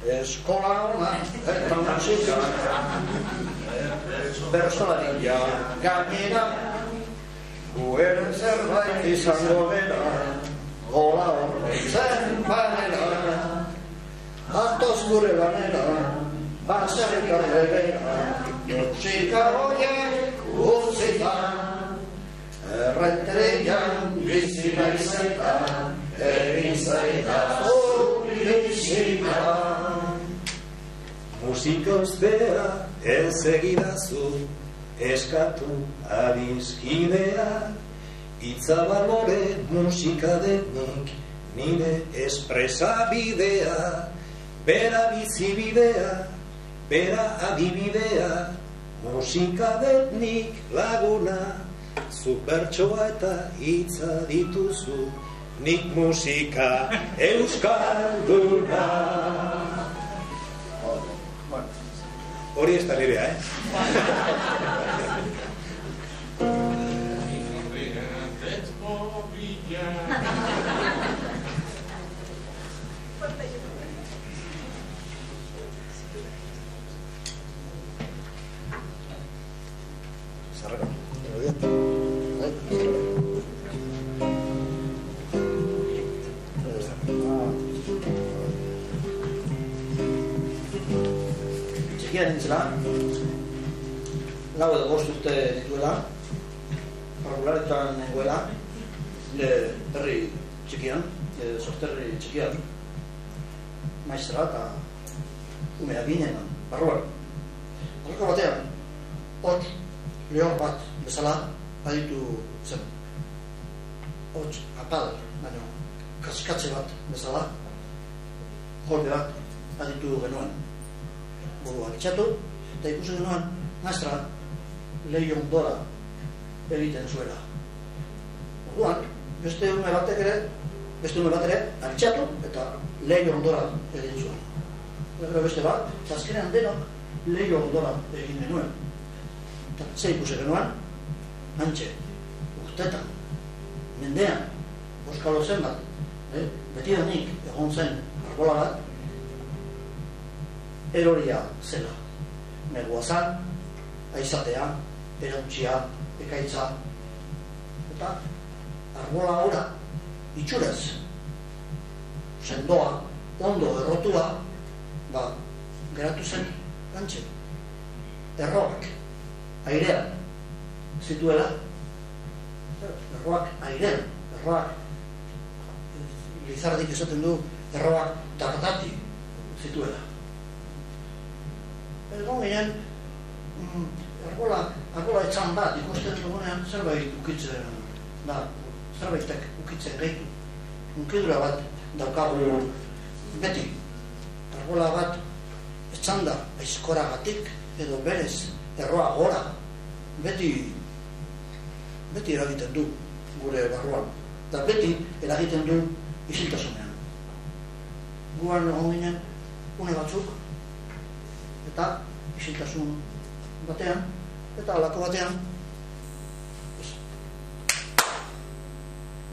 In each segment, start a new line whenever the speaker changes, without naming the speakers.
eskola ona eta musika bertsolaria gainera gueren zerbait izango bera gola horretzen panera atoz gure lanera baserrik arbegera musika horiek utzita errentereian bizi naizeta egin zaita zurizita
Musikostea ez egidazu eskatu adiskidea itzabalore musika denik nire espresabidea bera bizibidea bera adibidea musika denik laguna zu bertsoa eta hitza dituzu nik musika euskalduna hori ez da nirea,
Txikian nintzela, lau edo bost urte dituela, parvularetan nengoela, herri txikian, sorterri txikian, maiztera eta umea ginen, barruan. Horreko batean, hotz lehor bat bezala aditu zen. Hotz apal, baina kaskatze bat bezala, kolpe bat aditu genuen. Burua bitxatu, eta ikusi genuen maestra lehion dora egiten zuela. Orduan, beste ume bat ere altxatu eta lehion dora egin zuen. Gero beste bat, eta azkenean denok lehion dora egin genuen. Eta ze ikusi genuen, antxe, urtetan, mendean, Euskalo zen bat, betidanik egon zen arbola bat, eroria zela. Negua zan, aizatea, erauntxia, ekaitza, eta arbola ora itxurez, sendoa, ondo errotua, geratu zen gantxe. Erroak, airean, zituela, erroak airean, erroak, Lizardik esaten du, erroak tartati zituela. Egon ginen, arbola etxan bat ikusten dugunean zerbait ukitzen da, zerbaitek ukitzen gaitu. Unkidura bat daukagu beti. Arbola bat etxan da aizkoragatik edo berez erroa gora. Beti eragiten du gure barruan. Eta beti eragiten du isiltasunean. Guan egon ginen une batzuk eta isiltasun batean, eta alako batean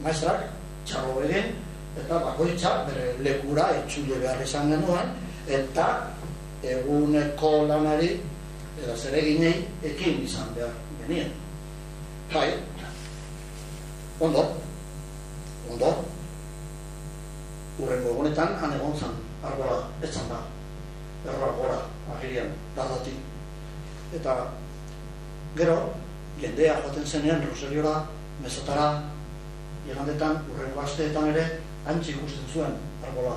maestrak txarro egin, eta bakoitzak bere lekura itxule behar izan genuen, eta eguneko lanari eta zereginei ekin izan behar genien. Bai, ondo, urrengo egunetan han egon zan arbola etzan da, erroa gora agirian dardatik. Eta gero, jendea joaten zenean Roseliora, mesotara, igandetan, urrengo asteetan ere, antxe ikusten zuen arbola.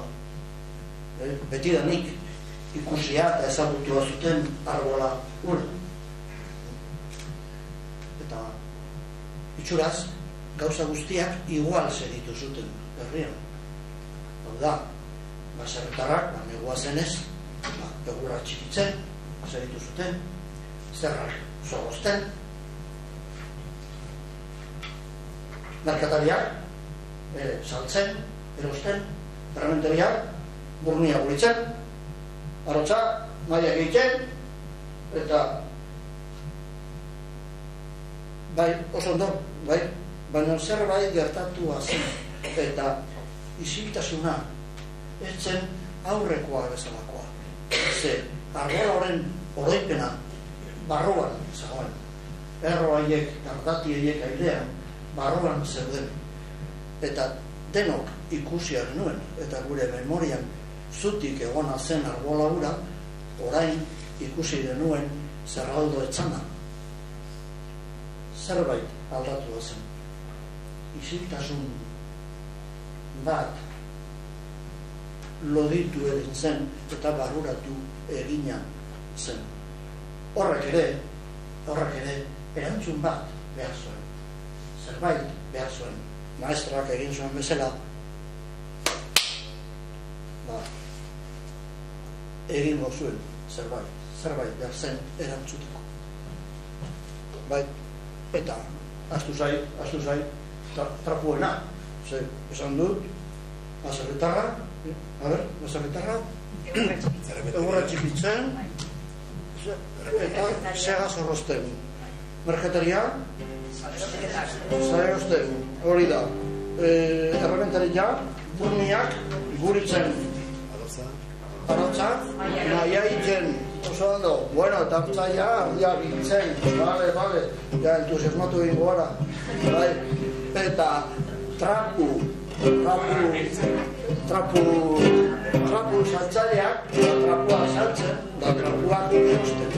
Betidanik ikusia eta ezagutua zuten arbola ura. Eta itxuraz, gauza guztiak igual segitu zuten herrian. Hau da, baserritarrak, negua zenez, egurrak txikitzen, segitu zuten, zerrak zorrozten, merkatariak saltzen, erosten, errementeriak burnia gulitzen, arrotza, maia egiten, eta bai, oso ondo, bai, baina zerbait gertatu zen, eta isiltasuna etzen aurrekoa bezalakoa. Ze, arbola horren oroipena barruan zegoen. Erro haiek, gardati haiek airean, barruan zeuden. Eta denok ikusia genuen, eta gure memorian zutik egona zen arbola hura, orain ikusi genuen Zerraldo Etxana. Zerbait aldatu da zen. Isiltasun bat loditu egin zen eta barruratu egina zen. Horrek ere erantzun bat behar zuen. Zerbait behar zuen. Maestrak egin zuen bezala egingo zuen zerbait behar zen erantzuteko. Bai, eta astu zai trapuena. Ze, esan dut, baserritarra, egurra txikitzen, eta sega zorrozten. Merketeria, zareozten, hori da. Errebentaria, burniak, guritzen. Arotza, naia itzen, oso ondo. Bueno, eta hartzaia, ardia gintzen. Vale, ja entusiasmatu egin gora. Eta trapu saltzaileak, trapua saltzen, da trapuak ikusten.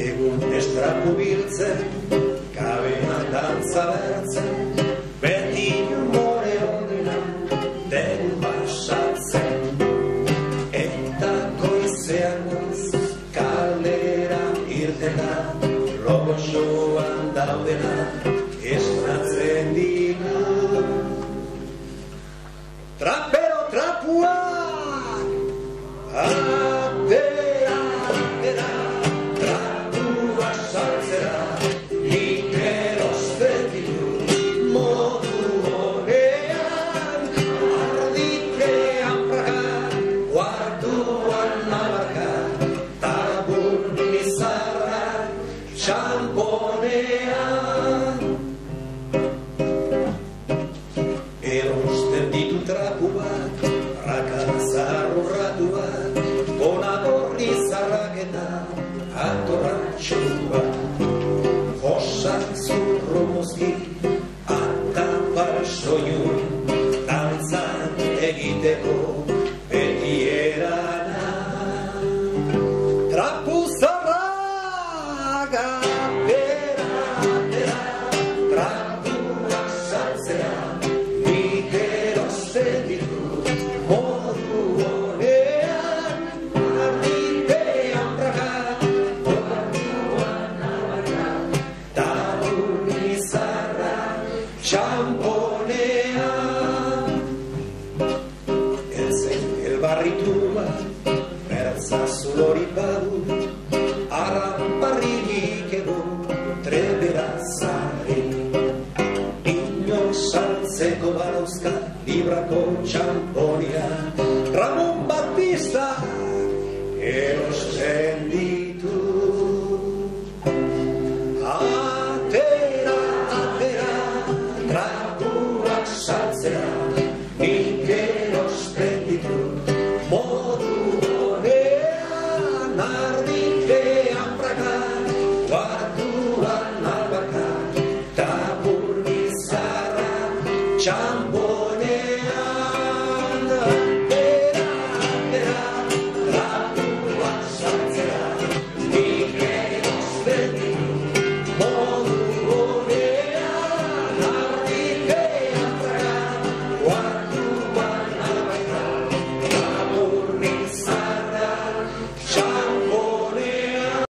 Egun estrapu biltzen, kabean dantza bertzen, beti umore ondena, den basatzen. Eta goizean kalera irtena, logosoan daudena, esnatzen digu. Trapero trapuak, atera, trapua saltzera, nik erosten ditu, modu honean, arditean praga, guarduan nabarka, tabur bizarra, txamponean. Erosten ditu trapuak, rakazar urratuak, bonagorri zarraketa, atorratxua. Josak zurru mozki, atapar soinu, dantzan egiteko beti erana. Trapu zarrak atera, trapuak saltzea, nik erosten ditu, modu honean, arditean praga, guarduan nabarka, tabur bizarra, txamponean. Elzen elbarritua, bertzazu hori badu, arramparririk edo, trebera zarri. Saltzeko barauzka, librako txamponia, Ramon Batista erosten ditu. Atera, trapuak saltzera, nik erosten ditu. Modu honean, arditean praga, guarduan albarka, tabur bizarra, txamponean.